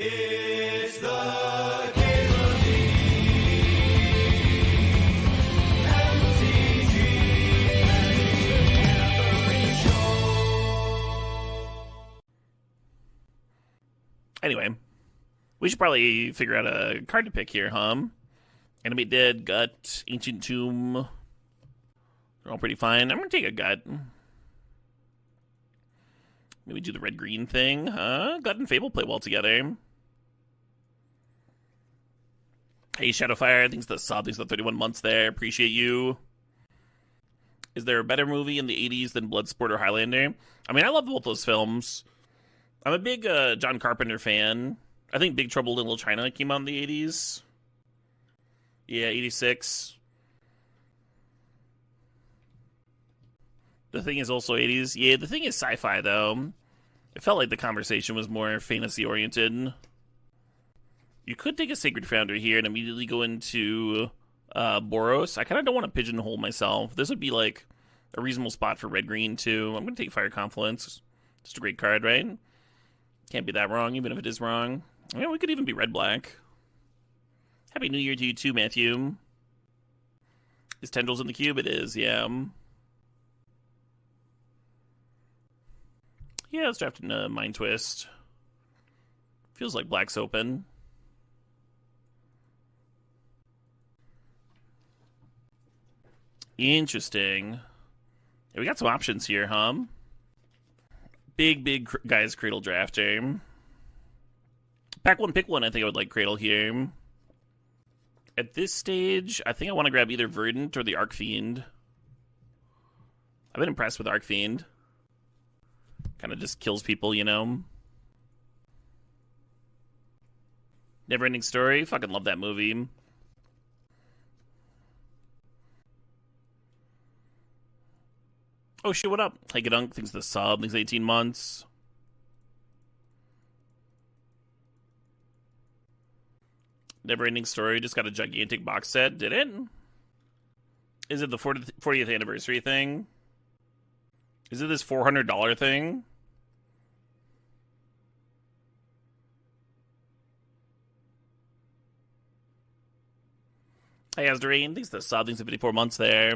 It's the Cable MTG Show. Anyway, we should probably figure out a card to pick here, huh? Animate Dead, Gut, Ancient Tomb. They're all pretty fine. I'm going to take a Gut. Maybe do the red-green thing, huh? Gut and Fable play well together. Hey, Shadowfire, thanks for the sub, thanks for the 31 months there. Appreciate you. Is there a better movie in the 80s than Bloodsport or Highlander? I mean, I love both those films. I'm a big John Carpenter fan. I think Big Trouble in Little China came out in the 80s. Yeah, 86. The Thing is also 80s. Yeah, The Thing is sci-fi, though. It felt like the conversation was more fantasy-oriented. You could take a Sacred Founder here and immediately go into Boros. I kind of don't want to pigeonhole myself. This would be like a reasonable spot for red-green, too. I'm going to take Fire Confluence. Just a great card, right? Can't be that wrong, even if it is wrong. I mean, we could even be red-black. Happy New Year to you, too, Matthew. Is Tendrils in the cube? It is, yeah. Yeah, let's draft in a Mind Twist. Feels like black's open. Interesting. Yeah, we got some options here, huh? Big guys Cradle drafter. Pack one, pick one. I think I would like Cradle here. At this stage, I think I want to grab either Verdant or the Arcfiend. I've been impressed with Arcfiend. Kind of just kills people, you know? Neverending Story. Fucking love that movie. Oh shit, what up? Hey, Gadunk, thanks for the sub. Thanks 18 months. Neverending Story just got a gigantic box set. Did it? Is it the 40th anniversary thing? Is it this $400 thing? Hey, Asdoreen, thanks for the sub. Thanks for 54 months there.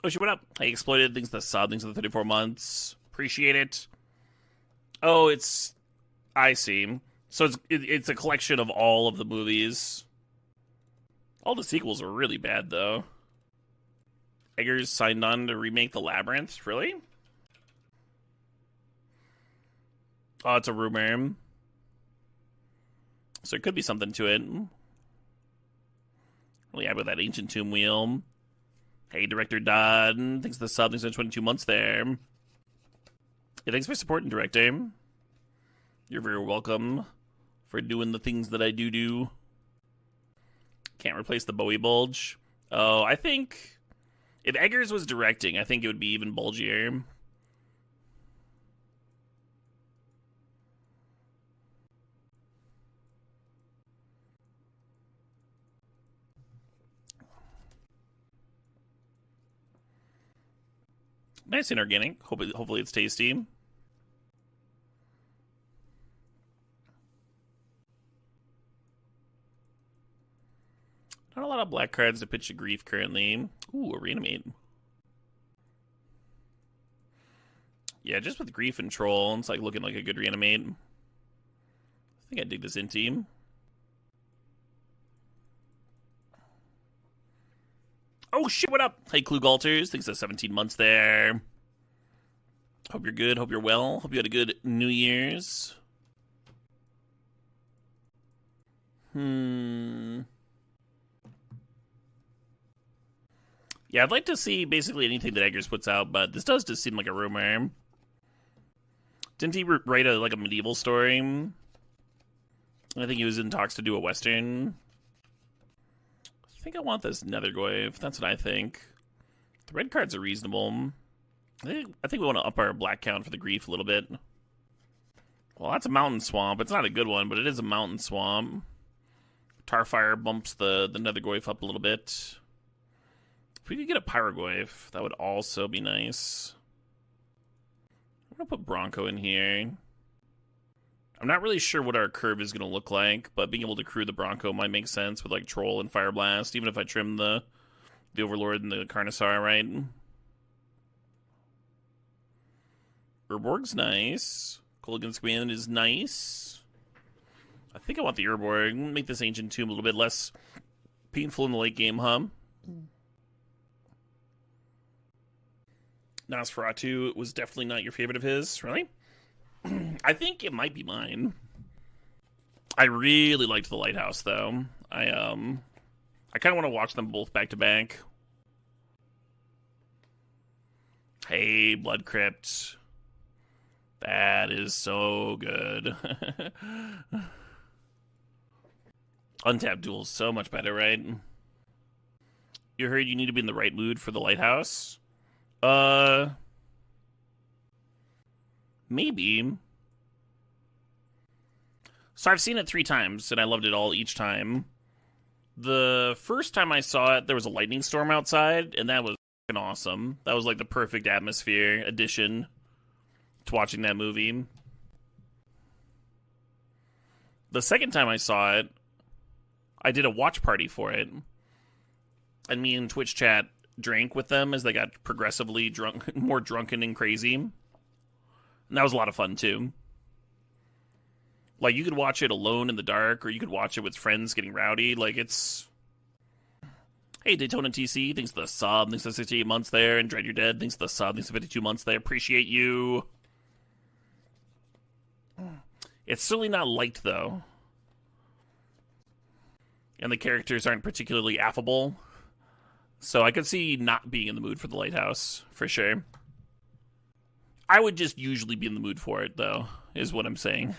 Oh, shit, what up? Hey, Exploited, thanks for the sub. Thanks for the 34 months. Appreciate it. Oh, I see. So it's a collection of all of the movies. All the sequels are really bad, though. Eggers signed on to remake The Labyrinth? Really? Oh, it's a rumor. So there could be something to it. Really happy with that Ancient Tomb wheel. Hey, Director Dodd. Thanks for the sub. Thanks for 22 months there. Yeah, thanks for supporting, Director. You're very welcome for doing the things that I do. Can't replace the Bowie bulge. Oh, I think if Eggers was directing, I think it would be even bulgier. Nice inorganic. Hopefully it's tasty. Not a lot of black cards to pitch to Grief currently. Ooh, a Reanimate. Yeah, just with Grief and Troll, it's like looking like a good Reanimate. I think I dig this in team. Oh shit, what up? Hey, Klugalters. Thanks for 17 months there. Hope you're good. Hope you're well. Hope you had a good New Year's. Yeah, I'd like to see basically anything that Eggers puts out, but this does just seem like a rumor. Didn't he write a medieval story? I think he was in talks to do a Western. I think I want this Nethergoyf. That's what I think. The red cards are reasonable. I think we want to up our black count for the Grief a little bit. Well, that's a Mountain Swamp. It's not a good one, but it is a Mountain Swamp. Tarfire bumps the Nethergoyf up a little bit. If we could get a Pyroglyph, that would also be nice. I'm going to put Bronco in here. I'm not really sure what our curve is going to look like, but being able to crew the Bronco might make sense with like Troll and Fire Blast, even if I trim the Overlord and the Carnosaur, right? Urborg's nice. Kolaghan's Command is nice. I think I want the Urborg. Make this Ancient Tomb a little bit less painful in the late game, huh? Nosferatu was definitely not your favorite of his, really? I think it might be mine. I really liked The Lighthouse, though. I kind of want to watch them both back to back. Hey, Blood Crypt. That is so good. Untapped Duel's so much better, right? You heard you need to be in the right mood for The Lighthouse? Maybe. So I've seen it 3 times, and I loved it all each time. The first time I saw it, there was a lightning storm outside, and that was fucking awesome. That was like the perfect atmosphere addition to watching that movie. The second time I saw it, I did a watch party for it. And me and Twitch chat drank with them as they got progressively more drunken and crazy. And that was a lot of fun, too. Like, you could watch it alone in the dark, or you could watch it with friends getting rowdy. Like, it's... Hey, Daytona TC, thanks for the sub, thanks for the 68 months there, and Dread You're Dead, thanks for the sub, thanks for 52 months there, appreciate you. It's certainly not liked, though. And the characters aren't particularly affable. So I could see not being in the mood for The Lighthouse, for sure. I would just usually be in the mood for it, though, is what I'm saying.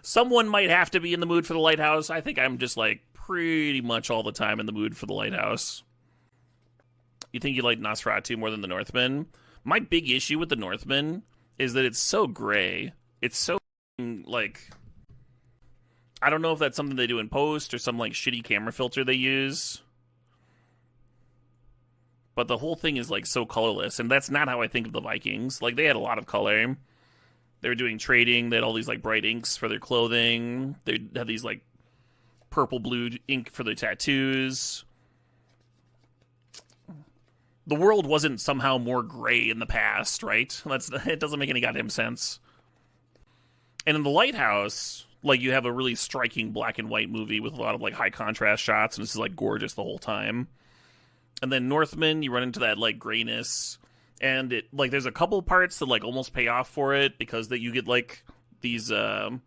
Someone might have to be in the mood for The Lighthouse. I think I'm just, like, pretty much all the time in the mood for The Lighthouse. You think you like Nosferatu more than The Northman? My big issue with The Northman is that it's so gray. It's so, like... I don't know if that's something they do in post or some, like, shitty camera filter they use. But the whole thing is, like, so colorless. And that's not how I think of the Vikings. Like, they had a lot of color. They were doing trading. They had all these, like, bright inks for their clothing. They had these, like, purple-blue ink for their tattoos. The world wasn't somehow more gray in the past, right? It doesn't make any goddamn sense. And in The Lighthouse... Like, you have a really striking black and white movie with a lot of, like, high contrast shots, and this is, like, gorgeous the whole time. And then Northman, you run into that, like, grayness, and it, like, there's a couple parts that, like, almost pay off for it, because that you get, like, these, like,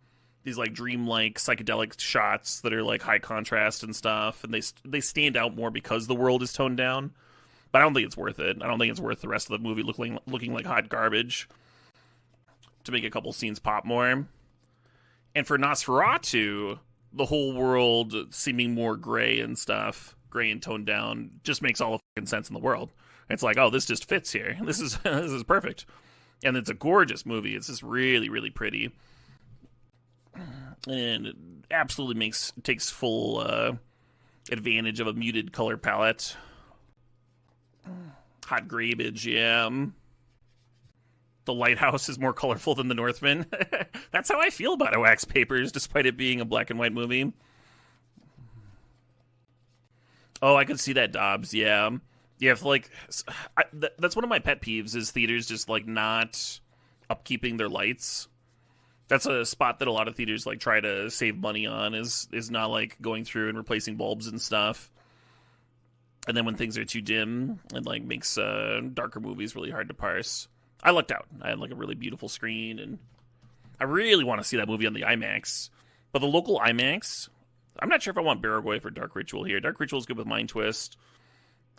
dreamlike psychedelic shots that are, like, high contrast and stuff, and they stand out more because the world is toned down. But I don't think it's worth it. I don't think it's worth the rest of the movie looking like hot garbage to make a couple scenes pop more. And for Nosferatu, the whole world seeming more gray and stuff, gray and toned down, just makes all the fucking sense in the world. It's like, oh, this just fits here. This is perfect. And it's a gorgeous movie. It's just really, really pretty. And it absolutely takes full advantage of a muted color palette. Hot graybage, yeah. The Lighthouse is more colorful than The Northman. That's how I feel about Wax Papers, despite it being a black and white movie. Oh, I could see that, Dobbs, yeah. Yeah, if, like... that's one of my pet peeves, is theaters just, like, not upkeeping their lights. That's a spot that a lot of theaters, like, try to save money on, is not, like, going through and replacing bulbs and stuff. And then when things are too dim, it, like, makes darker movies really hard to parse. I lucked out. I had, like, a really beautiful screen, and I really want to see that movie on the IMAX. But the local IMAX, I'm not sure if I want Baragoi or Dark Ritual here. Dark Ritual is good with Mind Twist.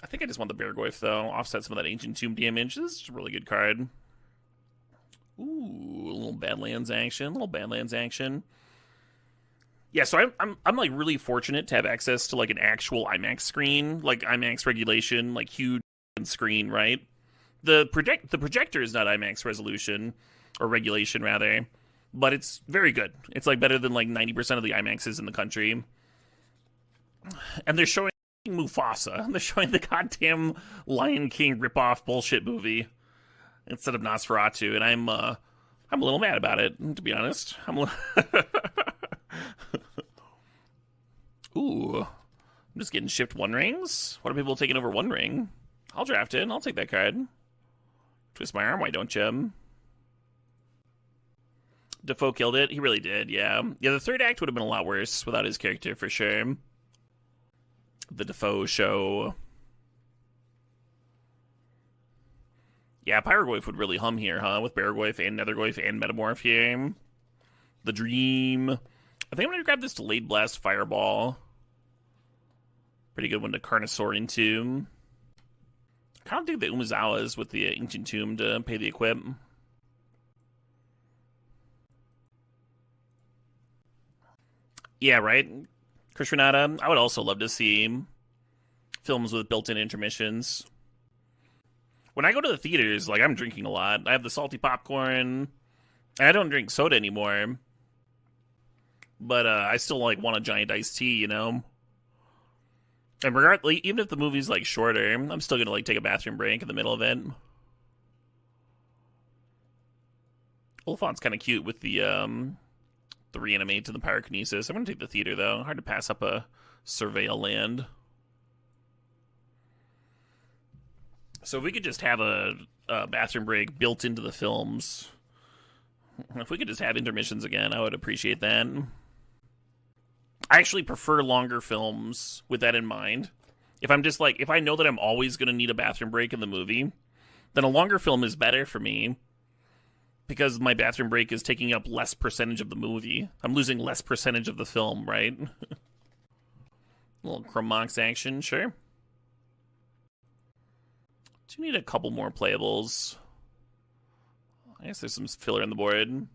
I think I just want the Baragoi, though. Offset some of that Ancient Tomb damage. This is a really good card. Ooh, a little Badlands action. Yeah, so I'm like, really fortunate to have access to, like, an actual IMAX screen. Like, IMAX regulation, like, huge screen, right? The projector is not IMAX resolution, or regulation rather, but it's very good. It's like better than like 90% of the IMAXs in the country. And they're showing Mufasa. They're showing the goddamn Lion King ripoff bullshit movie instead of Nosferatu, and I'm a little mad about it, to be honest. Ooh, I'm just getting shipped One Rings. What are people taking over One Ring? I'll draft it. I'll take that card. Twist my arm, why don't you? Defoe killed it. He really did, yeah. Yeah, the third act would have been a lot worse without his character, for sure. The Defoe show. Yeah, Pyroglyph would really hum here, huh? With Baraglyph and Netherglyph and Metamorph here. The Dream. I think I'm going to grab this Delayed Blast Fireball. Pretty good one to Carnosaur into. I kind of dig the Umazawas with the Ancient Tomb to pay the equip. Yeah, right? Chris Renata, I would also love to see films with built-in intermissions. When I go to the theaters, like, I'm drinking a lot. I have the salty popcorn. I don't drink soda anymore. But I still, like, want a giant iced tea, you know? And regardless, even if the movie's, like, shorter, I'm still gonna, like, take a bathroom break in the middle of it. Oliphant's kind of cute with the reanimate to the pyrokinesis. I'm gonna take the theater, though. Hard to pass up a Surveil Land. So if we could just have a bathroom break built into the films, if we could just have intermissions again, I would appreciate that. I actually prefer longer films with that in mind. If I'm just like, if I know that I'm always going to need a bathroom break in the movie, then a longer film is better for me because my bathroom break is taking up less percentage of the movie. I'm losing less percentage of the film, right? A little Chromox action, sure. Do need a couple more playables. I guess there's some filler on the board.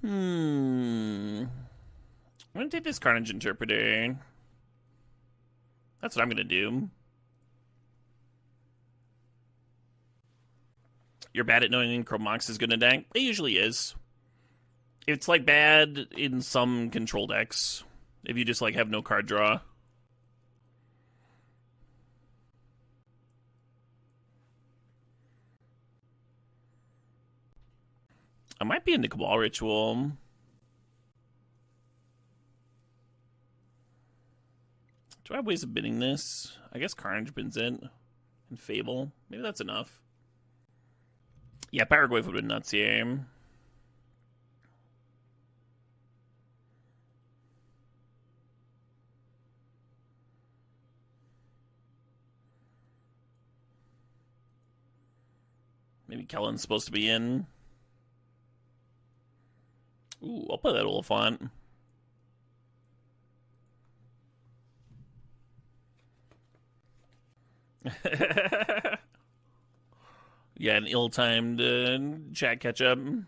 I'm gonna take this Carnage Interpreter. That's what I'm gonna do. You're bad at knowing when Chromox is gonna deck? It usually is. It's like bad in some control decks. If you just like have no card draw. I might be into Cabal Ritual. Do I have ways of bidding this? I guess Carnage bins it. And Fable. Maybe that's enough. Yeah, Pyroglyph would have been nuts here. Maybe Kellen's supposed to be in. Ooh, I'll play that Oliphant. Yeah, an ill-timed chat catch-up. Alright,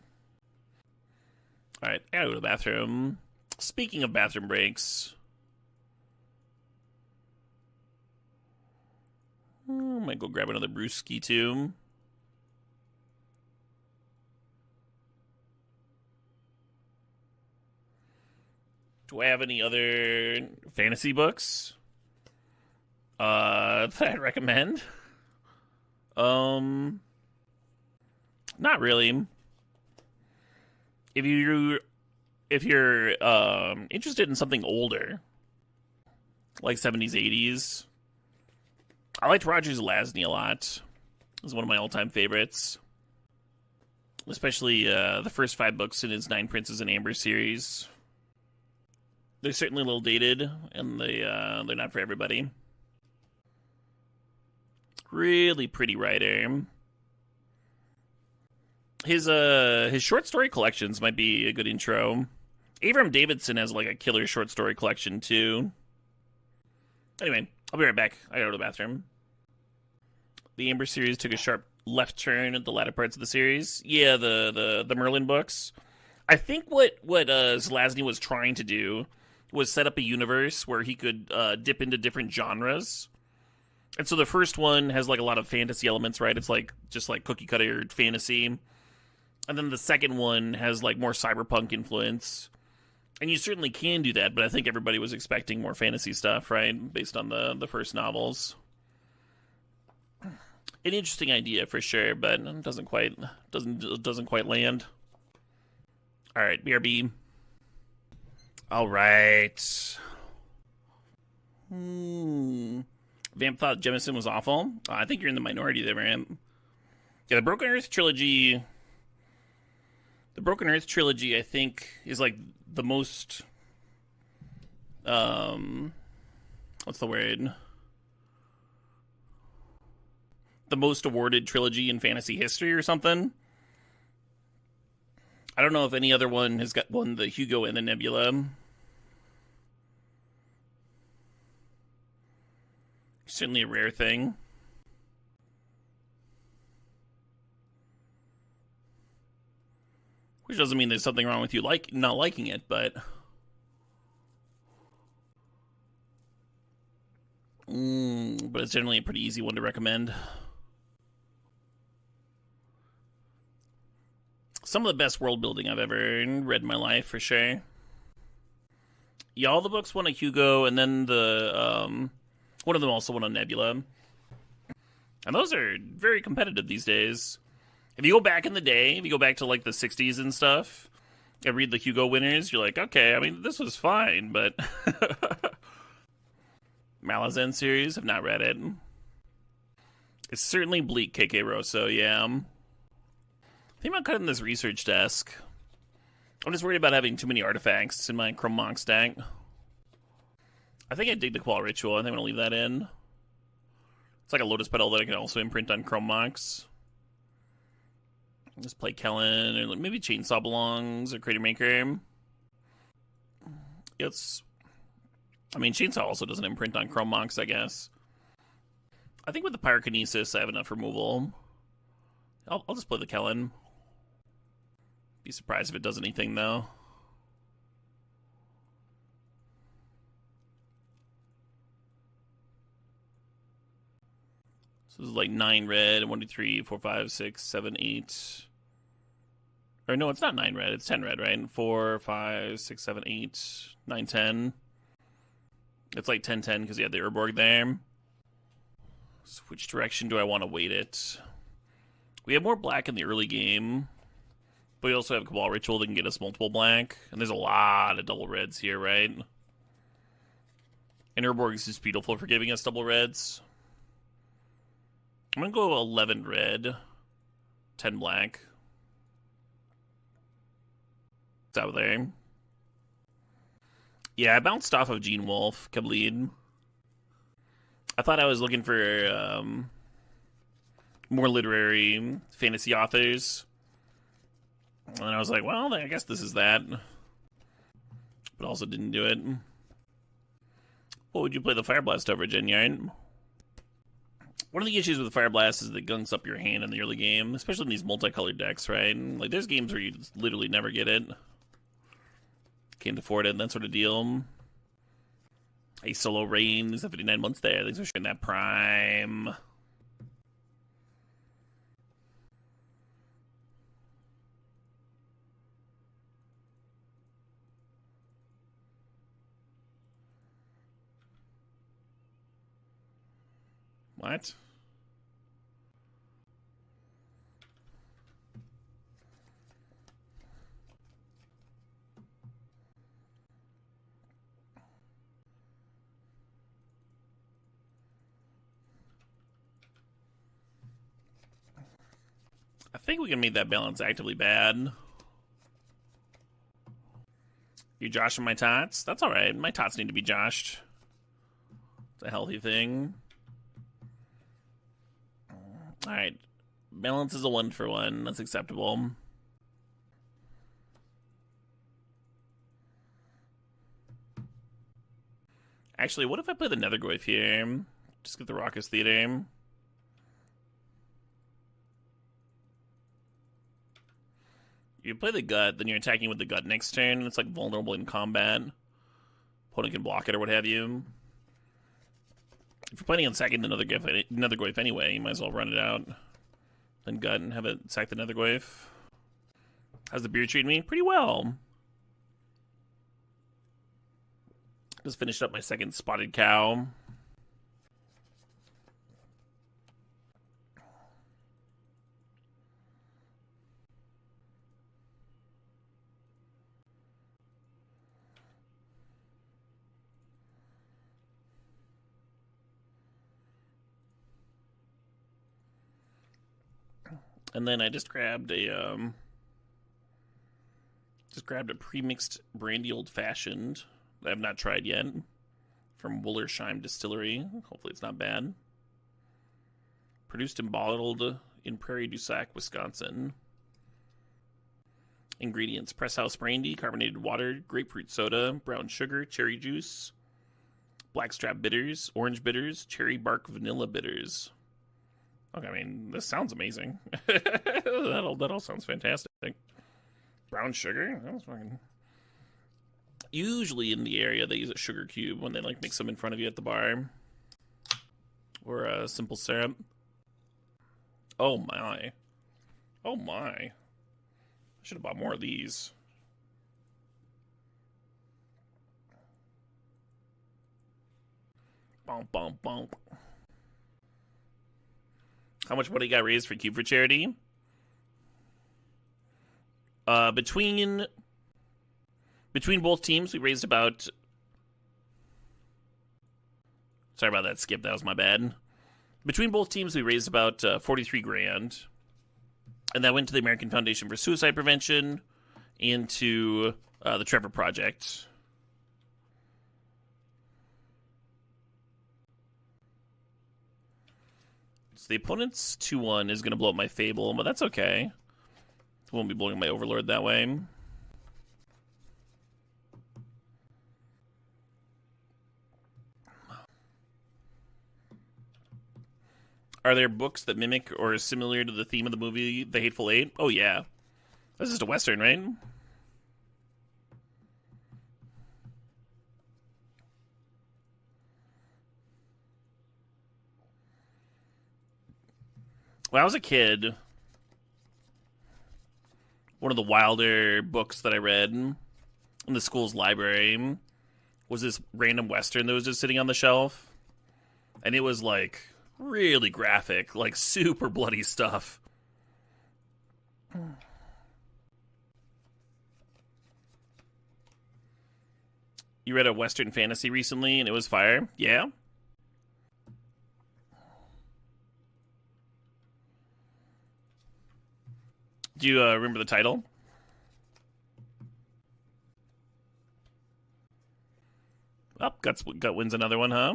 I gotta go to the bathroom. Speaking of bathroom breaks... I might go grab another brewski, too. Do I have any other fantasy books that I'd recommend? Not really. If you're interested in something older, like 70s, 80s, I liked Roger Zelazny a lot. It was one of my all-time favorites. Especially the first 5 books in his 9 Princes in Amber series. They're certainly a little dated, and they're not for everybody. Really pretty writer. His short story collections might be a good intro. Avram Davidson has like a killer short story collection too. Anyway, I'll be right back. I gotta go to the bathroom. The Amber series took a sharp left turn at the latter parts of the series. Yeah, the Merlin books. I think what Zelazny was trying to do was set up a universe where he could dip into different genres. And so the first one has like a lot of fantasy elements, right? It's like just like cookie cutter fantasy. And then the second one has like more cyberpunk influence. And you certainly can do that, but I think everybody was expecting more fantasy stuff, right? Based on the first novels. An interesting idea for sure, but it doesn't quite land. All right, BRB. All right. Vamp thought Jemison was awful. I think you're in the minority there, Vamp. Yeah, the Broken Earth trilogy. The Broken Earth trilogy, I think, is like the most. What's the word? The most awarded trilogy in fantasy history or something. I don't know if any other one has won the Hugo and the Nebula. Certainly a rare thing. Which doesn't mean there's something wrong with you not liking it, but it's generally a pretty easy one to recommend. Some of the best world building I've ever read in my life, for sure. Yeah, all the books won a Hugo, and then the one of them also won a Nebula. And those are very competitive these days. If you go back in the day, if you go back to like the 60s and stuff, and read the Hugo winners, you're like, okay, I mean, this was fine, but Malazan series, I've not read it. It's certainly bleak, KK Rosso, yeah. I think I'm cutting this research desk. I'm just worried about having too many artifacts in my Chrome Monk stack. I think I dig the Qual Ritual. I think I'm going to leave that in. It's like a Lotus Petal that I can also imprint on Chrome Monks. Just play Kellen, or maybe Chainsaw Belongs, or Crater Maker. Chainsaw also doesn't imprint on Chrome Monks, I guess. I think with the Pyrokinesis, I have enough removal. I'll just play the Kellen. Be surprised if it does anything, though. So this is like 9 red, 1, 2, 3, 4, 5, 6, 7, 8. Or no, it's not 9 red, it's 10 red, right? 4, 5, 6, 7, 8, 9, 10. It's like 10, 10 because you had the Urborg there. So which direction do I want to weight it? We have more black in the early game, but we also have Cabal Ritual that can get us multiple black. And there's a lot of double reds here, right? And Urborg is just beautiful for giving us double reds. I'm going to go 11 red, 10 black. It's out there. Yeah, I bounced off of Gene Wolfe, Khalid. I thought I was looking for more literary fantasy authors. And I was like, well, I guess this is that. But also didn't do it. What would you play the Fire Blast over, Genyard? One of the issues with the Fire Blast is that it gunks up your hand in the early game, especially in these multicolored decks, right? Like, there's games where you just literally never get it. Can't afford it, that sort of deal. A solo rain, there's 59 months there. Thanks for sharing that prime. What? I think we can make that balance actively bad. You joshing my tots? That's alright. My tots need to be joshed. It's a healthy thing. Alright. Balance is a 1-for-1. That's acceptable. Actually, what if I play the Nethergoyf here? Just get the Raucous Theater. You play the Gut, then you're attacking with the Gut next turn, and it's like vulnerable in combat. Opponent can block it or what have you. If you're planning on sacking the Nethergoyf anyway, you might as well run it out. Then Gut and have it sack the Nethergoyf. How's the beer treating me? Pretty well. Just finished up my second spotted cow. And then I just grabbed a pre-mixed brandy old fashioned that I've not tried yet from Wullersheim Distillery. Hopefully it's not bad. Produced and bottled in Prairie du Sac, Wisconsin. Ingredients: press house brandy, carbonated water, grapefruit soda, brown sugar, cherry juice, blackstrap bitters, orange bitters, cherry bark vanilla bitters. Okay, I mean, this sounds amazing. that all sounds fantastic. Brown sugar? That was fucking... Usually in the area, they use a sugar cube when they, like, mix them in front of you at the bar. Or a simple syrup. Oh, my. Oh, my. I should have bought more of these. Bump, bump, bump. How much money got raised for Cube for charity? Between both teams, we raised about... Sorry about that, Skip. That was my bad. Between both teams, we raised about 43 grand. And that went to the American Foundation for Suicide Prevention and to the Trevor Project. So the opponent's 2-1 is going to blow up my Fable, but that's okay. Won't be blowing up my Overlord that way. Are there books that mimic or are similar to the theme of the movie The Hateful Eight? Oh, yeah. This is a Western, right? When I was a kid, one of the wilder books that I read in the school's library was this random Western that was just sitting on the shelf. And it was, like, really graphic, like, super bloody stuff. You read a Western fantasy recently, and it was fire? Yeah? Do you remember the title? Oh, Gut wins another one, huh?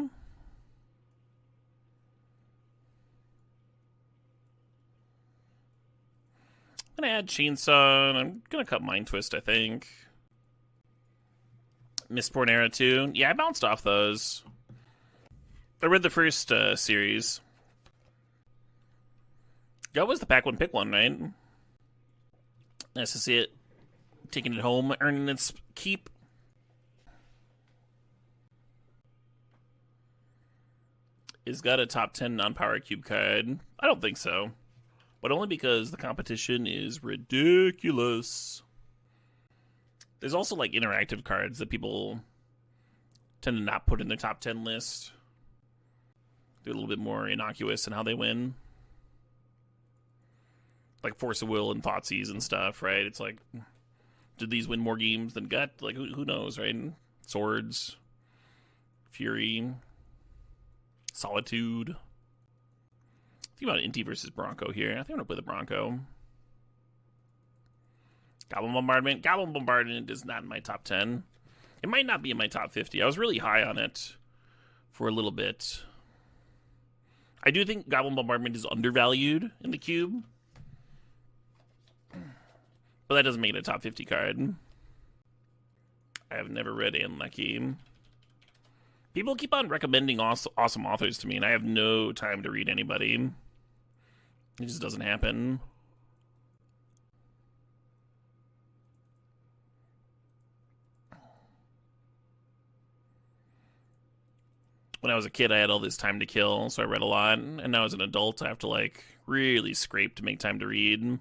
I'm gonna add Chainsaw, and I'm gonna cut Mind Twist, I think. Mistborn Era 2. Yeah, I bounced off those. I read the first series. That was the pack one pick one, right? Nice to see it. Taking it home, earning its keep. Is got a top 10 non-power cube card? I don't think so. But only because the competition is ridiculous. There's also, like, interactive cards that people tend to not put in their top 10 list. They're a little bit more innocuous in how they win. Like Force of Will and Thoughtseize and stuff, right? It's like, did these win more games than Gut? Like, who knows, right? Swords, Fury, Solitude. Think about Inti versus Bronco here. I think I'm going to play the Bronco. Goblin Bombardment. Goblin Bombardment is not in my top 10. It might not be in my top 50. I was really high on it for a little bit. I do think Goblin Bombardment is undervalued in the cube. But that doesn't make it a top 50 card. I have never read Anunnaki. People keep on recommending awesome authors to me, and I have no time to read anybody. It just doesn't happen. When I was a kid, I had all this time to kill, so I read a lot. And now as an adult, I have to, like, really scrape to make time to read.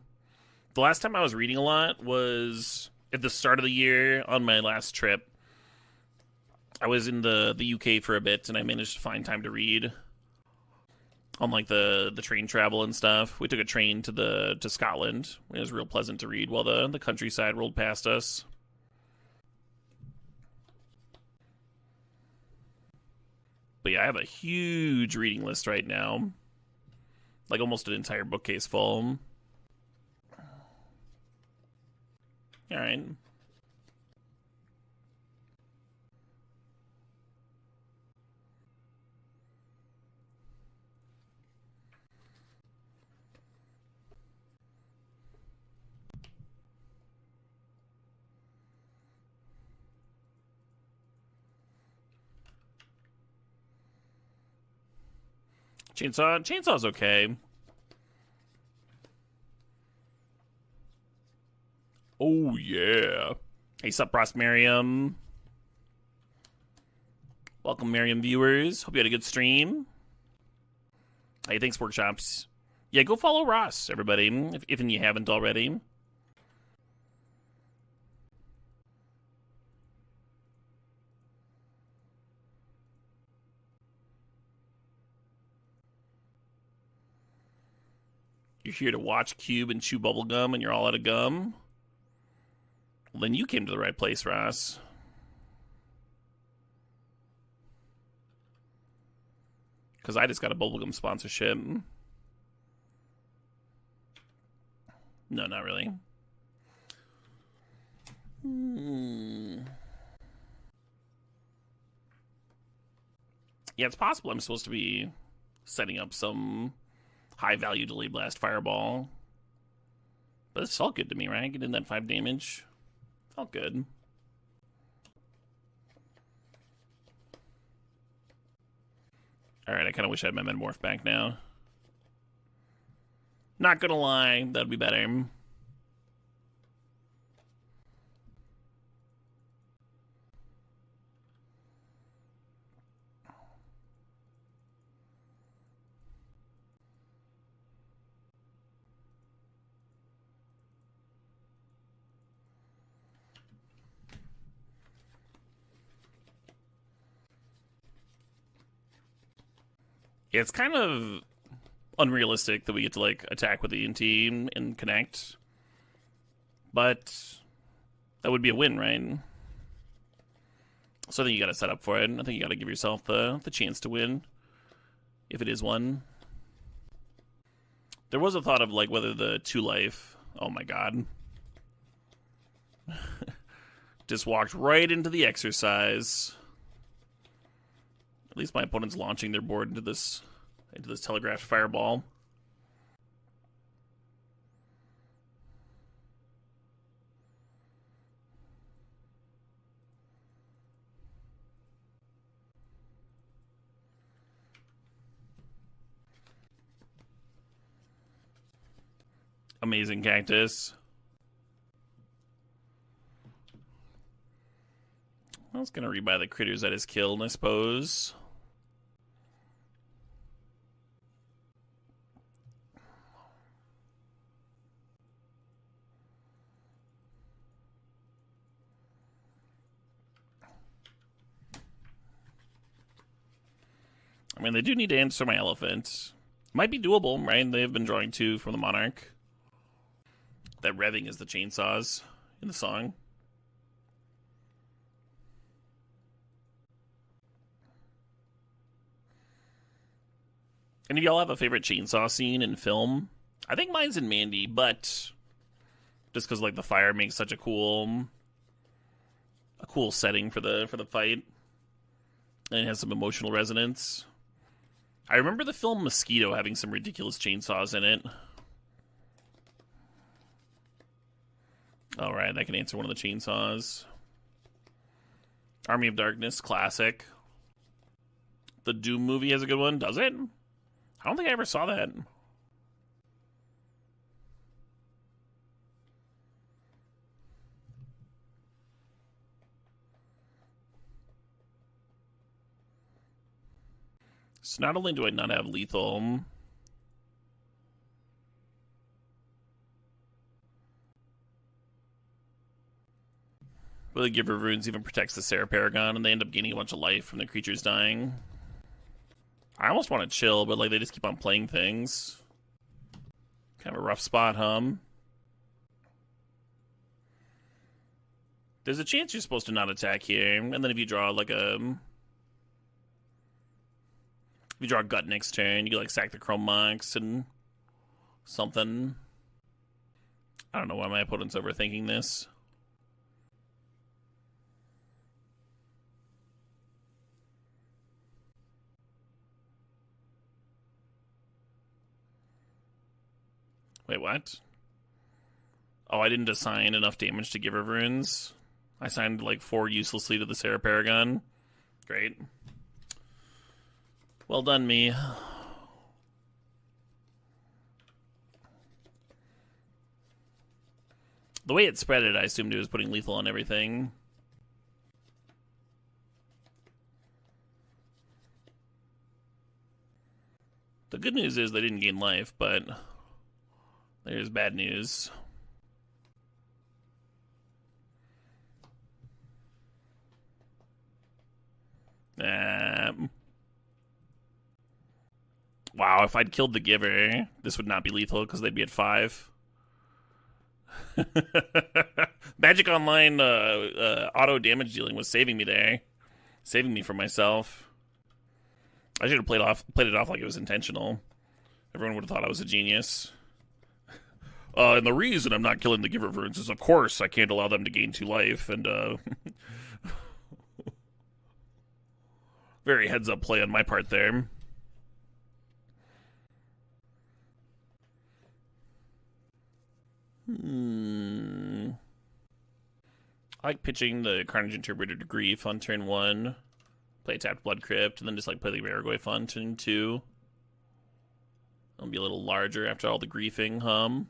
The last time I was reading a lot was at the start of the year on my last trip. I was in the UK for a bit, and I managed to find time to read on like the train travel and stuff. We took a train to Scotland. It was real pleasant to read while the countryside rolled past us. But yeah, I have a huge reading list right now. Like almost an entire bookcase full. Alright. Chainsaw's okay. Oh yeah. Hey, sup, Ross Merriam. Welcome, Merriam viewers. Hope you had a good stream. Hey, thanks, Workshops. Yeah, go follow Ross, everybody, if you haven't already. You're here to watch Cube and chew bubblegum and you're all out of gum? Well, then you came to the right place, Ross. Because I just got a bubblegum sponsorship. No, not really. Yeah, it's possible I'm supposed to be setting up some high-value Delay Blast Fireball. But it's all good to me, right? Get in that 5 damage. It's all good. Alright, I kind of wish I had my Metamorph back now. Not gonna lie, that'd be better. Yeah, it's kind of unrealistic that we get to, like, attack with the ENT and connect. But that would be a win, right? So I think you gotta set up for it. I think you gotta give yourself the chance to win. If it is one. There was a thought of, like, whether the 2 life... Oh my god. Just walked right into the exercise. At least my opponent's launching their board into this telegraphed fireball. Amazing cactus. I was gonna rebuy the critters that is killed, I suppose. I mean, they do need to answer my elephant. Might be doable, right? They've been drawing 2 from the Monarch. That revving is the chainsaws in the song. Any of y'all have a favorite chainsaw scene in film? I think mine's in Mandy, but just because like the fire makes such a cool setting for the fight, and it has some emotional resonance. I remember the film Mosquito having some ridiculous chainsaws in it. All right, that can answer one of the chainsaws. Army of Darkness, classic. The Doom movie has a good one, does it? I don't think I ever saw that. So not only do I not have lethal, but But the Giver of Runes even protects the Sarah Paragon, and they end up gaining a bunch of life from the creatures dying. I almost want to chill, but like they just keep on playing things. Kind of a rough spot, There's a chance you're supposed to not attack here, and then if you draw like a... If you draw a Gut next turn, you can like sack the Chrome Mox and something. I don't know why my opponent's overthinking this. Wait, what? Oh, I didn't assign enough damage to Giver of Runes. I assigned like 4 uselessly to the Sarah Paragon. Great. Well done, me. The way it spread it, I assumed it was putting lethal on everything. The good news is they didn't gain life, but there's bad news. Wow, if I'd killed the Giver, this would not be lethal because they'd be at 5. Magic Online auto damage dealing was saving me there. Saving me from myself. I should have played it off like it was intentional. Everyone would have thought I was a genius. And the reason I'm not killing the Giver of Runes is, of course, I can't allow them to gain 2 life, and very heads-up play on my part there. I like pitching the Carnage Interpreter to Grief on turn 1. Play a tapped Blood Crypt, and then just like play the Baragoi on turn 2. It'll be a little larger after all the griefing,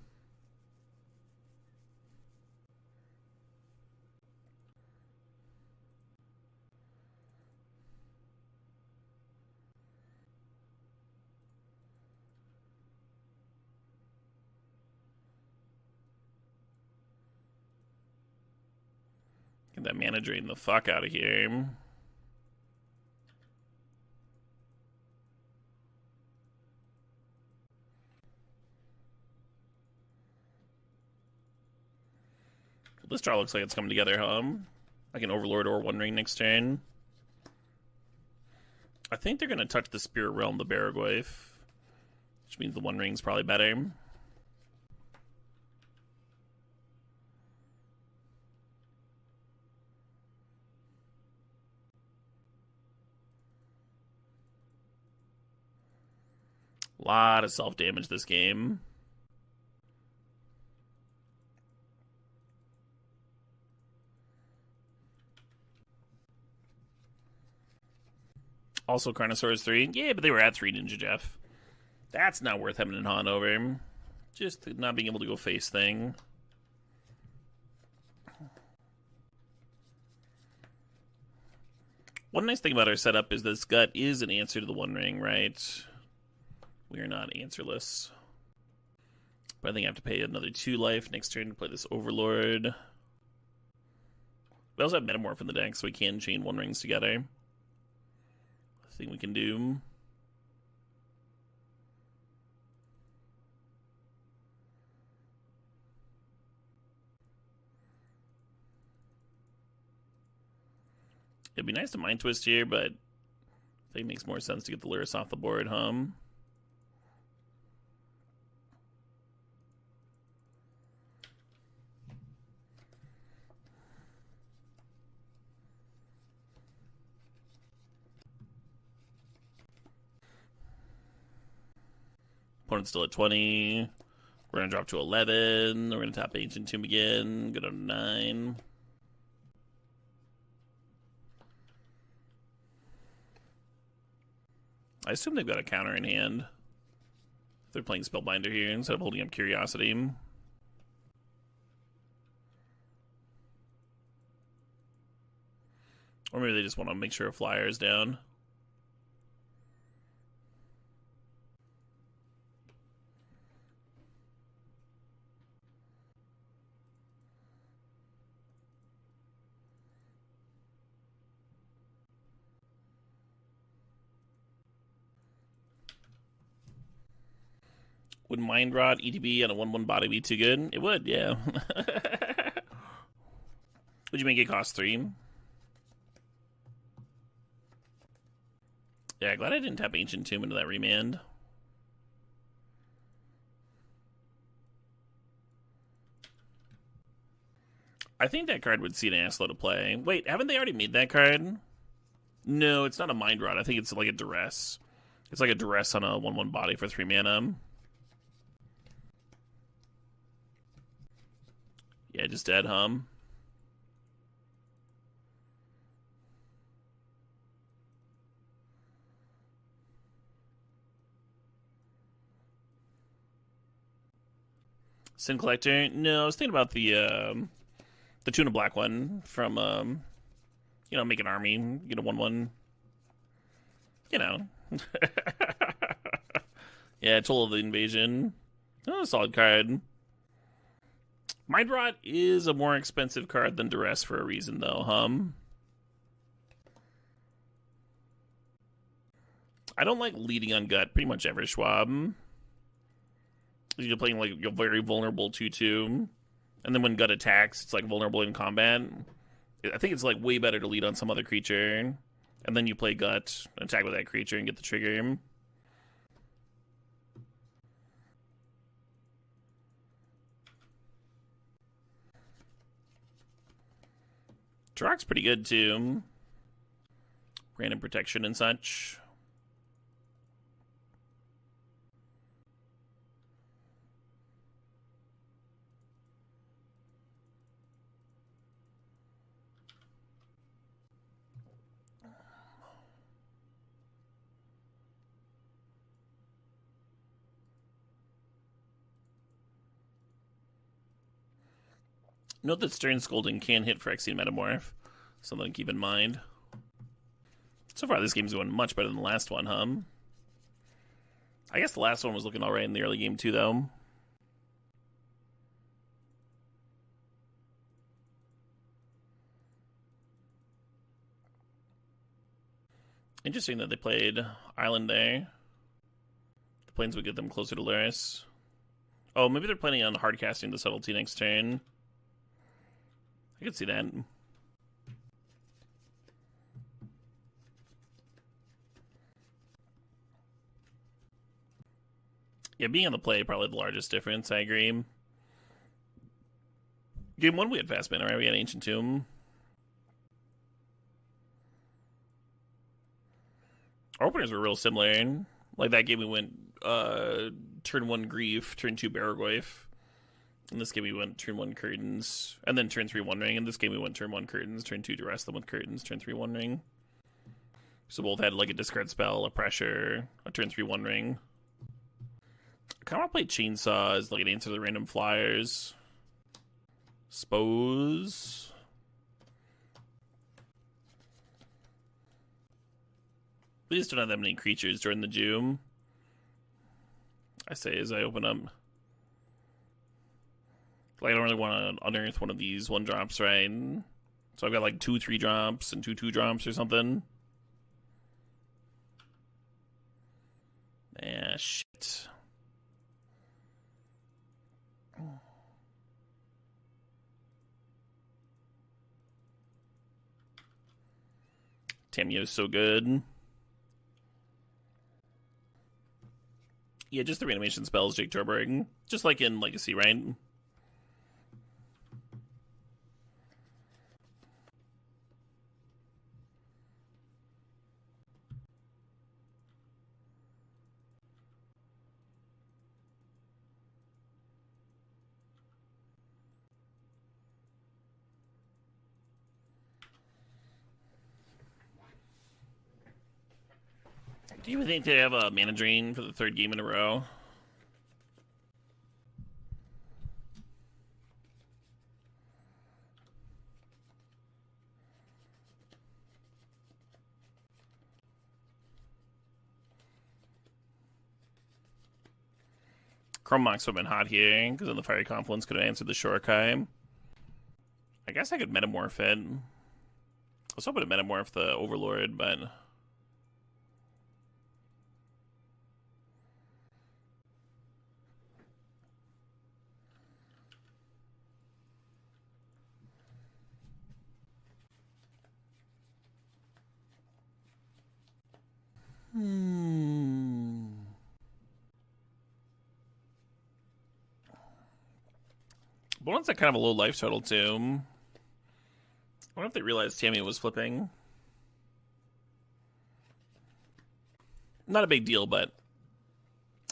Get that mana drain the fuck out of here. This draw looks like it's coming together, I can Overlord or One Ring next turn. I think they're going to touch the Spirit Realm, the Baragoi, which means the One Ring's probably better. A lot of self-damage this game. Also, Carnosaurus 3. Yeah, but they were at 3 Ninja Jeff. That's not worth having an Han over. Just not being able to go face thing. One nice thing about our setup is this Gut is an answer to the One Ring, right? We are not answerless. But I think I have to pay another 2 life next turn to play this Overlord. We also have Metamorph in the deck, so we can chain One Rings together. Thing we can do. It'd be nice to Mind Twist here, but I think it makes more sense to get the Lyris off the board, Opponent's still at 20. We're going to drop to 11. We're going to tap Ancient Tomb again. Go to 9. I assume they've got a counter in hand. If they're playing Spellbinder here instead of holding up Curiosity. Or maybe they just want to make sure a flyer is down. Would Mind Rot ETB on a 1/1 body be too good? It would, yeah. Would you make it cost 3? Yeah, glad I didn't tap Ancient Tomb into that remand. I think that card would see an assload to play. Wait, haven't they already made that card? No, it's not a Mind Rot. I think it's like a Duress. It's like a Duress on a 1/1 body for 3 mana. Yeah, just dead, hum. Sin Collector? No, I was thinking about the Tuna Black one from, you know, make an army, get a 1/1. You know. Yeah, Toll of the Invasion. Oh, solid card. Mind Rot is a more expensive card than Duress for a reason, though, hum. I don't like leading on gut pretty much ever, Schwab. You're playing like you're very vulnerable 2/2, and then when gut attacks, it's like vulnerable in combat. I think it's like way better to lead on some other creature, and then you play gut, attack with that creature, and get the trigger. Turok's pretty good too. Random protection and such. Note that Stern Scolding can hit Phyrexian Metamorph. Something to keep in mind. So far, this game's going much better than the last one, hum. I guess the last one was looking alright in the early game, too, though. Interesting that they played Island there. The planes would get them closer to Luris. Oh, maybe they're planning on hardcasting the Subtlety next turn. I could see that. Yeah, being on the play probably the largest difference, I agree. Game 1 we had Fast Mana, right? We had Ancient Tomb. Our openers were real similar. Like that game we went turn 1 Grief, turn 2 Barrogoyf. In this game we went turn 1 Curtains, and then turn 3 One Ring. In this game we went turn 1 Curtains, turn 2 Duress them with Curtains, turn 3 One Ring. So both had like a discard spell, a pressure, a turn 3 One Ring. I kind of want to play Chainsaw as like an answer to the random flyers. Suppose. We just don't have that many creatures during the Doom. I say as I open up. Like, I don't really want to unearth one of these 1-drops, right? So I've got like 2 3-drops and 2 2-drops or something. Ah, shit. Tamiyo's so good. Yeah, just the reanimation spells, Jake Torberg. Just like in Legacy, right? Do you think they have a mana drain for the 3rd game in a row? Chrome Mox would have been hot here, because then the Fiery Confluence could have answered the Shorakai. I guess I could Metamorph it. I was hoping to Metamorph the Overlord, but... But one's at kind of a low life total, too. I wonder if they realized Tammy was flipping. Not a big deal, but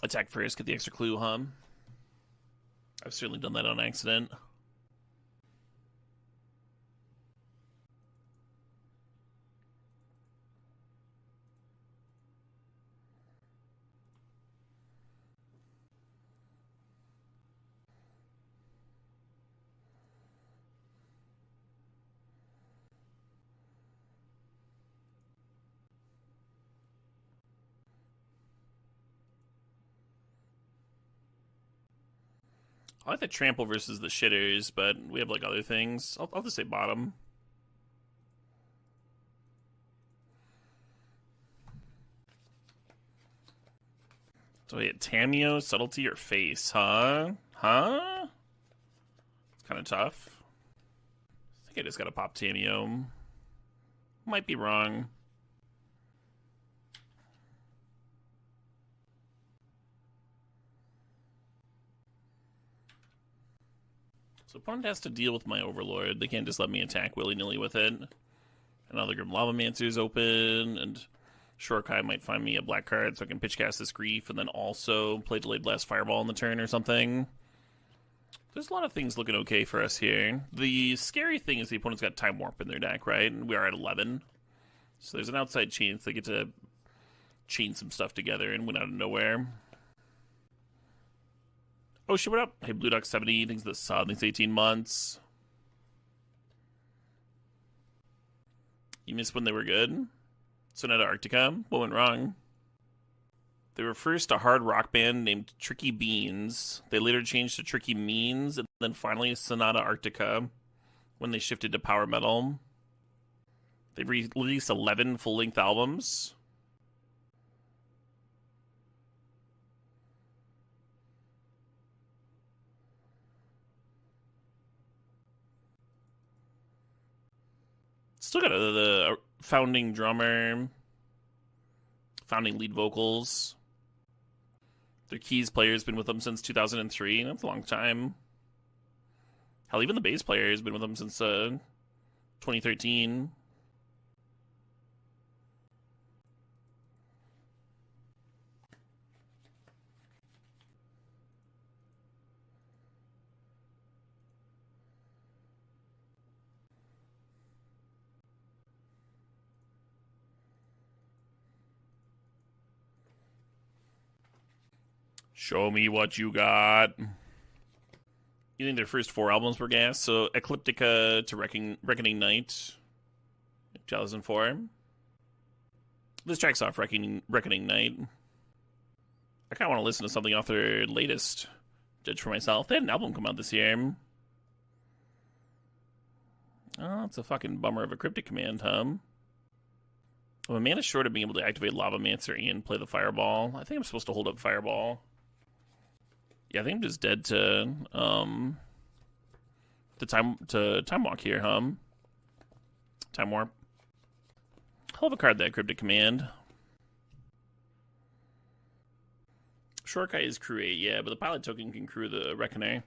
attack first, get the extra clue, huh? I've certainly done that on accident. I like the trample versus the shitters, but we have like other things. I'll just say bottom. So wait, Tameo, subtlety, or face, huh? Huh? It's kind of tough. I think I just gotta pop Tameo. Might be wrong. So opponent has to deal with my Overlord. They can't just let me attack willy-nilly with it. Another Grim Lavamancer is open, and Shorkai might find me a black card so I can pitch cast this Grief and then also play Delayed Blast Fireball on the turn or something. There's a lot of things looking okay for us here. The scary thing is the opponent's got Time Warp in their deck, right? And we are at 11. So there's an outside chance they get to chain some stuff together and win out of nowhere. Oh shit, what up? Hey, Blue Duck 70, thanks for the sub, thanks 18 months. You missed when they were good? Sonata Arctica? What went wrong? They were first a hard rock band named Tricky Beans. They later changed to Tricky Means, and then finally Sonata Arctica when they shifted to power metal. They've released 11 full-length albums. Still got the founding drummer, founding lead vocals. Their keys player's been with them since 2003. That's a long time. Hell, even the bass player has been with them since 2013. Show me what you got. You think their first 4 albums were gas? So Ecliptica to Reckoning Night, 2004. This track's off Reckoning Night. I kind of want to listen to something off their latest. Judge for myself. They had an album come out this year. Oh, it's a fucking bummer of a cryptic command, huh? I'm a mana short of being able to activate Lavamancer and play the Fireball. I think I'm supposed to hold up Fireball. Yeah, I think I'm just dead to Time Walk here, huh? Time Warp. Hell of a card, that Cryptic Command. Shorkai is crew 8, yeah, but the pilot token can crew the Reckoner.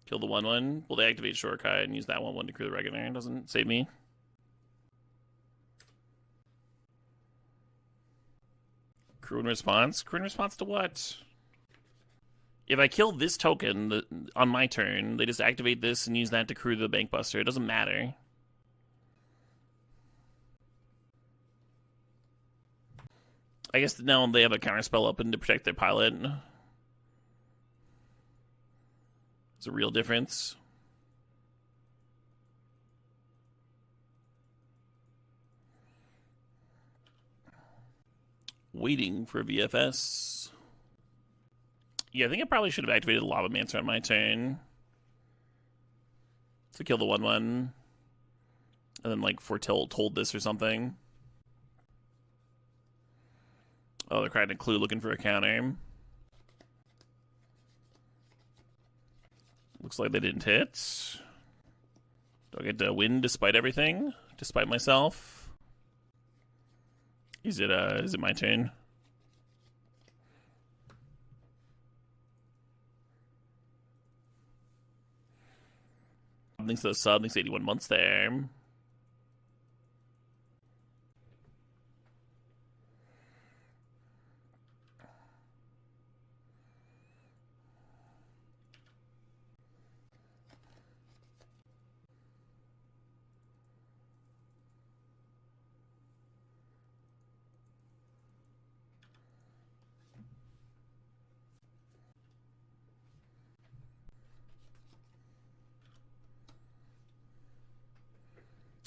Kill the 1/1. Well, they activate Shorkai and use that 1/1 to crew the Reckoner. It doesn't save me. Crew in response? Crew in response to what? If I kill this token on my turn, they just activate this and use that to crew the Bankbuster. It doesn't matter. I guess now they have a counterspell open to protect their pilot. It's a real difference. Waiting for VFS. Yeah, I think I probably should have activated Lavamancer on my turn to kill the 1/1, and then like told this or something. Oh, they're cracking a clue looking for a counter. Looks like they didn't hit. Do I get to win despite everything? Despite myself? Is it my turn? Thanks to the sub. Thanks to 81 months there.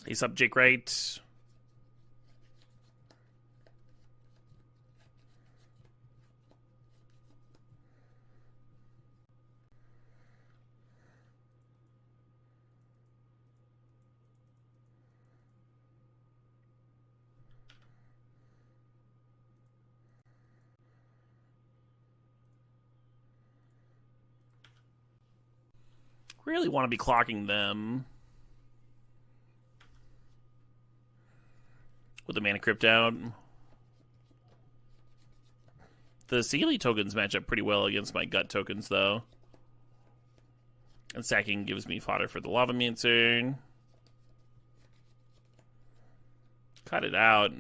He's up, Jake Wright. Really want to be clocking them. With the mana crypt out. The Sealy tokens match up pretty well against my gut tokens, though. And sacking gives me fodder for the Lava Mancer. Cut it out.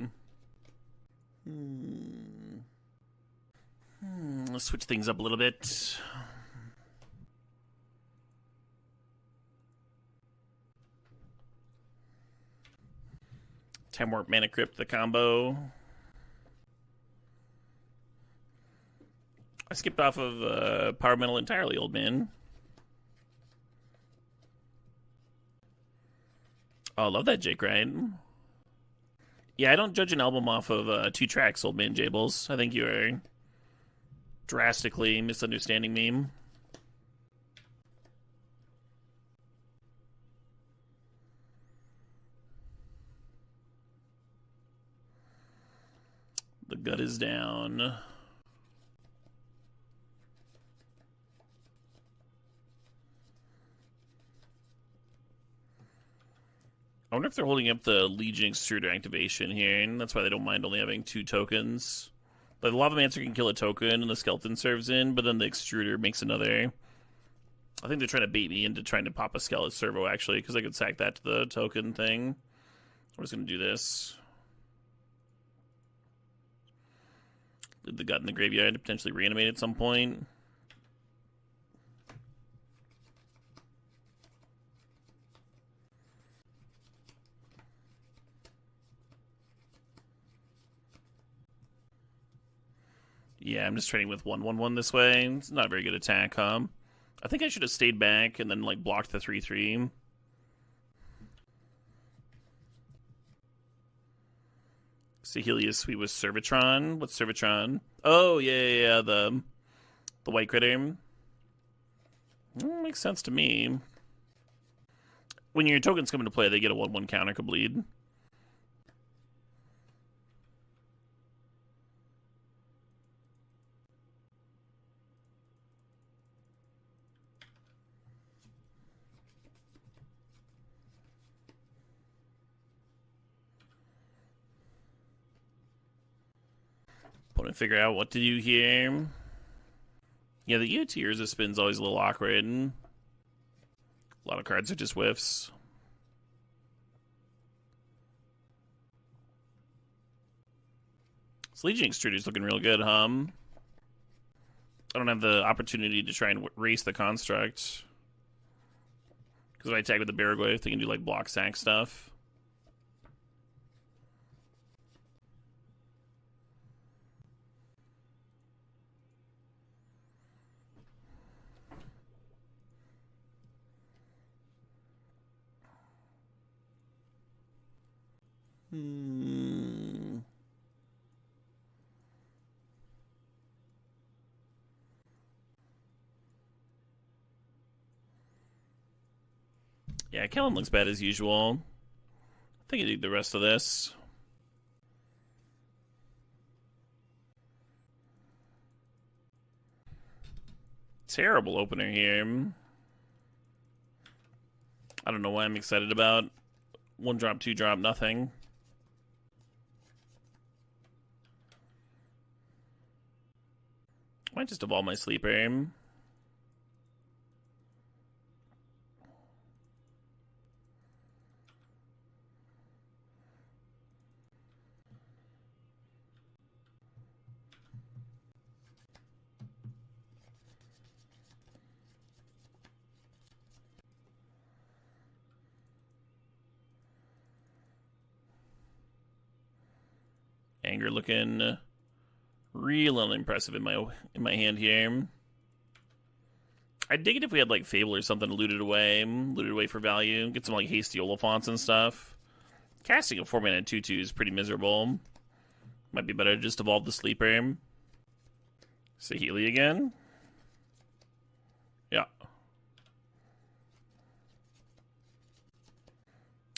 Let's switch things up a little bit. Time Warp Mana Crypt, the combo. I skipped off of Power Metal entirely, old man. Oh, I love that, Jake, right? Yeah, I don't judge an album off of 2 tracks, old man Jables. I think you are drastically misunderstanding me. The gut is down. I wonder if they're holding up the Legion Extruder activation here, and that's why they don't mind only having 2 tokens. Like, the Lava Mancer can kill a token, and the Skeleton serves in, but then the Extruder makes another. I think they're trying to bait me into trying to pop a Skeleton Servo, actually, because I could sack that to the token thing. I'm just going to do this. Leave the gut in the graveyard to potentially reanimate at some point. Yeah, I'm just trading with 1/1/1 this way. It's not a very good attack, huh? I think I should have stayed back and then, like, blocked the 3/3. Sihelius Sweet with Servitron. What's Servitron? Oh, yeah, the white critter. Makes sense to me. When your tokens come into play, they get a 1/1 counter could bleed. Opponent figure out what to do here. Yeah, the EOTers spin's always a little awkward. A lot of cards are just whiffs. This Legion Extruder's looking real good, huh? I don't have the opportunity to try and race the construct. Because if I tag with the Baraglyph, they can do, like, block sack stuff. Yeah, Kellen looks bad as usual. I think I need the rest of this. Terrible opener here. I don't know why I'm excited about. 1 drop, 2 drop, nothing. Might just evolve my sleeper. Anger looking real unimpressive in my hand here. I'd dig it if we had like Fable or something to loot it away for value. Get some like hasty Oliphants and stuff. Casting a 4-mana 2/2 is pretty miserable. Might be better to just evolve the sleeper. Saheeli again. Yeah.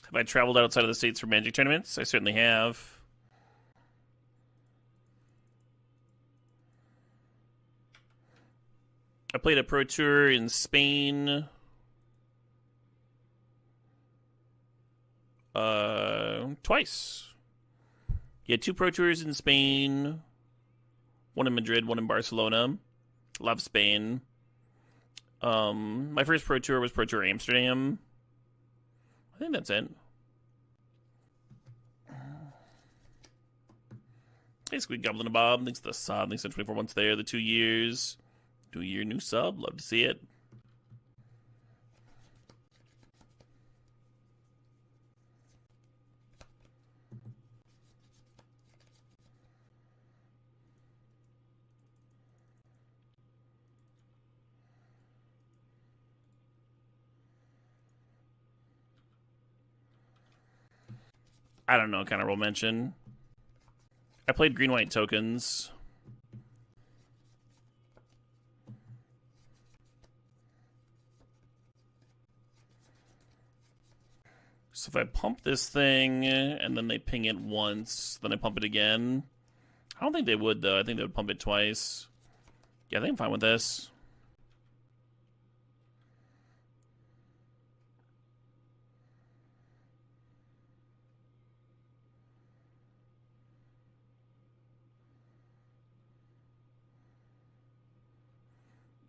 Have I traveled outside of the States for Magic tournaments? I certainly have. I played a Pro Tour in Spain. Twice. Yeah, 2 Pro Tours in Spain. 1 in Madrid, 1 in Barcelona. Love Spain. My first Pro Tour was Pro Tour Amsterdam. I think that's it. Hey, Squeak Goblin and Bob. Thanks to the sub. Thanks to 24 months there. The 2 years. 2-year new sub. Love to see it. I don't know, kind of roll mention. I played green-white tokens. So if I pump this thing, and then they ping it once, then I pump it again. I don't think they would, though. I think they would pump it twice. Yeah, I think I'm fine with this.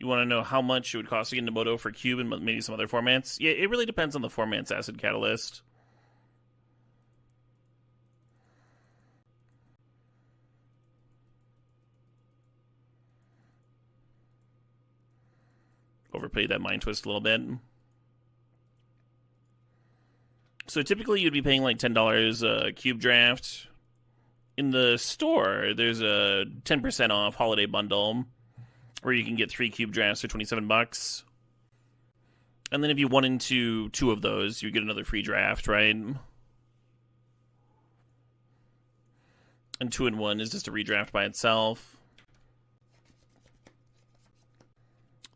You want to know how much it would cost to get into Moto for Cube and maybe some other formats? Yeah, it really depends on the formats, Acid Catalyst. Overplayed that Mind Twist a little bit. So typically you'd be paying like $10 a Cube Draft. In the store, there's a 10% off holiday bundle where you can get 3 Cube Drafts for $27. And then if you won into 2 of those, you get another free draft, right? And 2 in 1 is just a redraft by itself.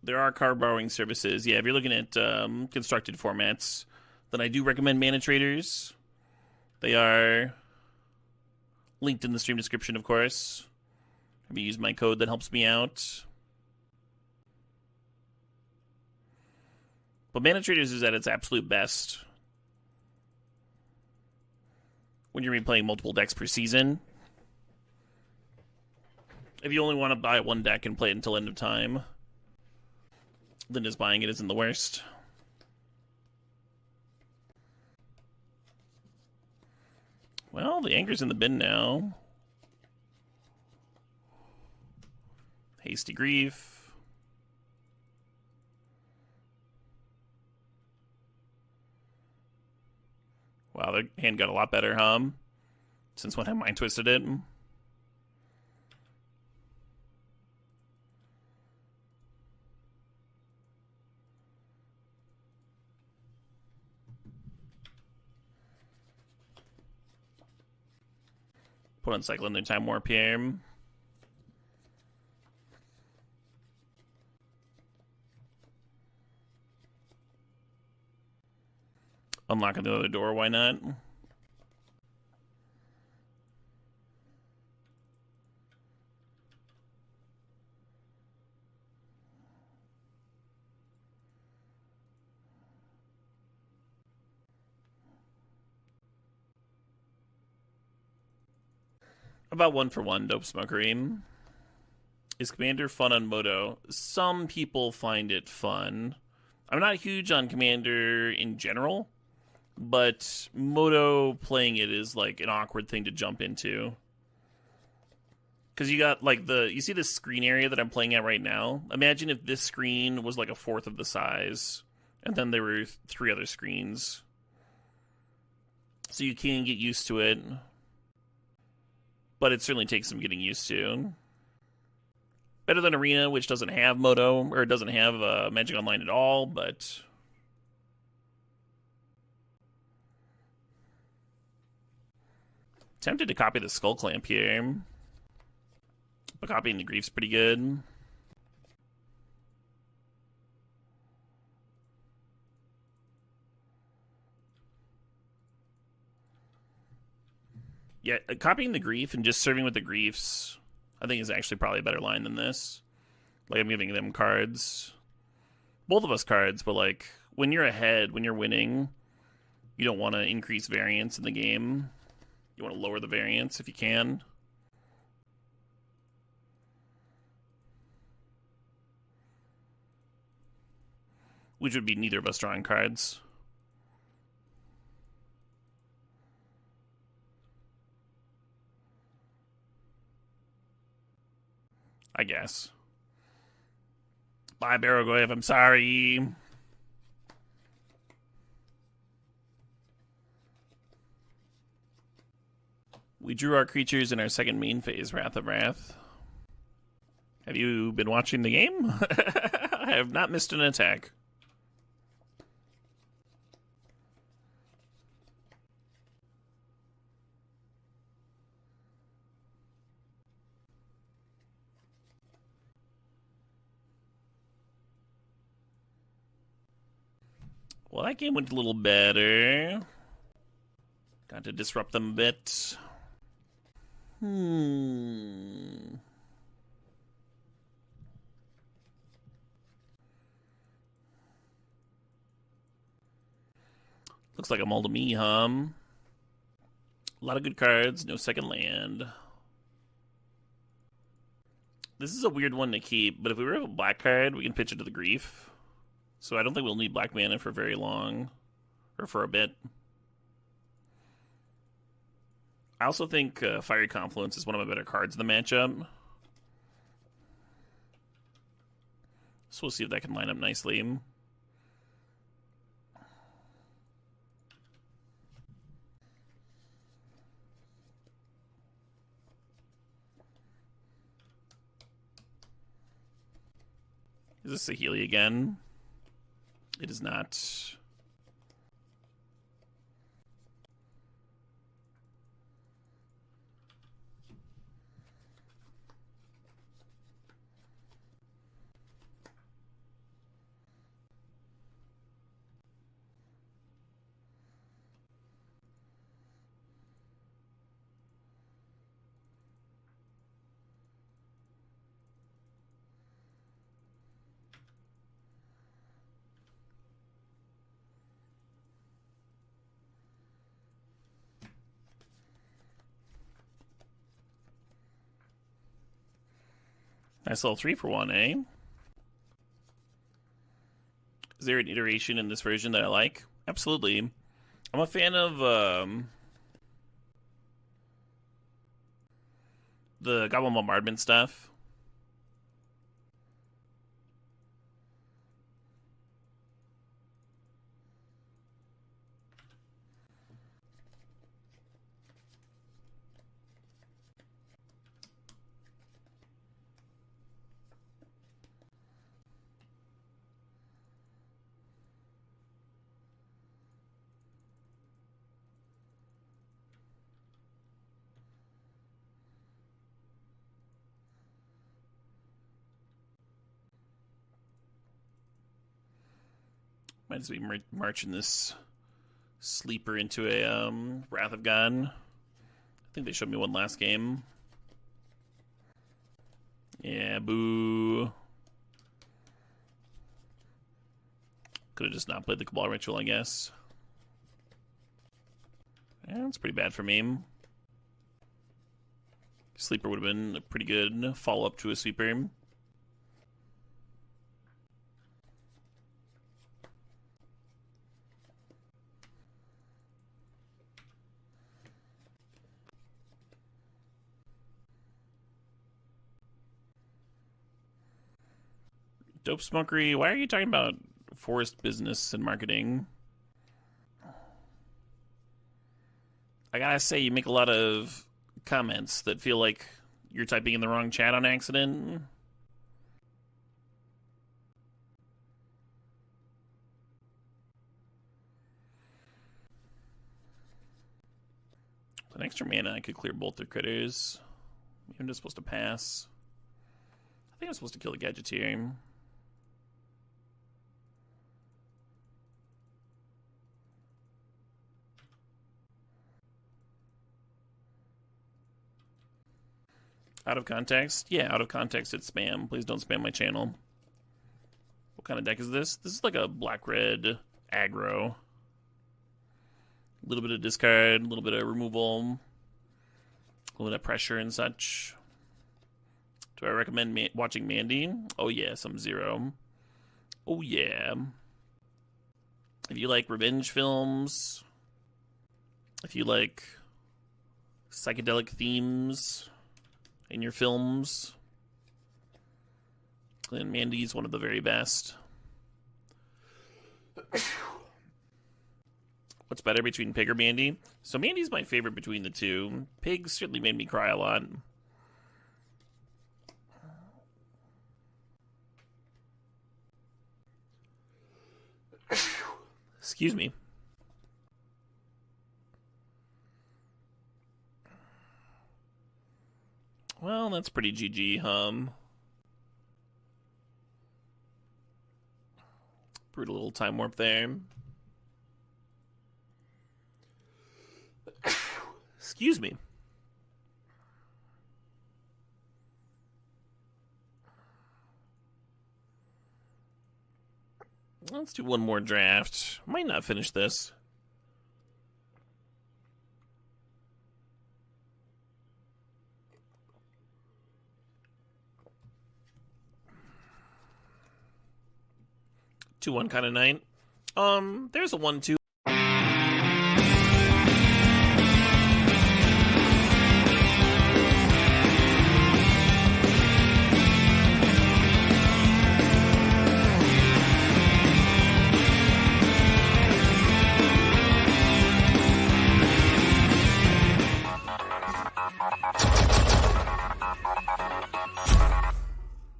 There are card borrowing services. Yeah, if you're looking at constructed formats, then I do recommend Mana Traders. They are linked in the stream description, of course. If you use my code, that helps me out. But Mana Traders is at its absolute best when you're replaying multiple decks per season. If you only want to buy one deck and play it until end of time, then just buying it isn't the worst. Well, the anchor's in the bin now. Hasty Grief. Wow, their hand got a lot better, huh? Since when I Mind Twisted it. Put on Cycle in their Time Warp here. Unlocking the other door, why not? About 1 for 1, Dope Smokery. Is Commander fun on Moto? Some people find it fun. I'm not huge on Commander in general, but Moto playing it is like an awkward thing to jump into. Because you got like you see this screen area that I'm playing at right now? Imagine if this screen was like a fourth of the size, and then there were 3 other screens. So you can get used to it, but it certainly takes some getting used to. Better than Arena, which doesn't have Moto, or doesn't have Magic Online at all, but... Tempted to copy the Skull Clamp here. But copying the Grief's pretty good. Yeah, copying the Grief and just serving with the Griefs, I think is actually probably a better line than this. Like, I'm giving them cards. Both of us cards, but like, when you're ahead, when you're winning, you don't want to increase variance in the game. You want to lower the variance if you can. Which would be neither of us drawing cards. I guess. Bye, Barrogoyev, I'm sorry. We drew our creatures in our second main phase, Wrath of Wrath. Have you been watching the game? I have not missed an attack. Well, that game went a little better. Got to disrupt them a bit. Looks like a mull to me, A lot of good cards, no second land. This is a weird one to keep, but if we have a black card, we can pitch it to the Grief. So I don't think we'll need black mana for very long, or for a bit. I also think Fiery Confluence is one of my better cards in the matchup. So we'll see if that can line up nicely. Is this Saheeli again? It is not. Nice little 3-for-1, eh? Is there an iteration in this version that I like? Absolutely. I'm a fan of the Goblin Bombardment stuff. Might as well be marching this sleeper into a Wrath of God. I think they showed me one last game. Yeah, boo. Could have just not played the Cabal Ritual, I guess. Yeah, that's pretty bad for me. Sleeper would have been a pretty good follow-up to a sweeper. Dope Smokery, why are you talking about forest business and marketing? I gotta say, you make a lot of comments that feel like you're typing in the wrong chat on accident. With an extra mana, I could clear both their critters. I'm just supposed to pass. I think I'm supposed to kill the Gadgeteer. Out of context? Yeah, out of context it's spam. Please don't spam my channel. What kind of deck is this? This is like a black-red aggro. A little bit of discard, a little bit of removal, a little bit of pressure and such. Do I recommend watching Mandy? Oh yeah, some Zero. Oh yeah. If you like revenge films, if you like psychedelic themes in your films, then Mandy's one of the very best. What's better between Pig or Mandy? So Mandy's my favorite between the two. Pig certainly made me cry a lot. Excuse me. Well, that's pretty GG, Brutal little time warp there. Excuse me. Let's do one more draft. Might not finish this. Two one kind of night. There's a 1-2.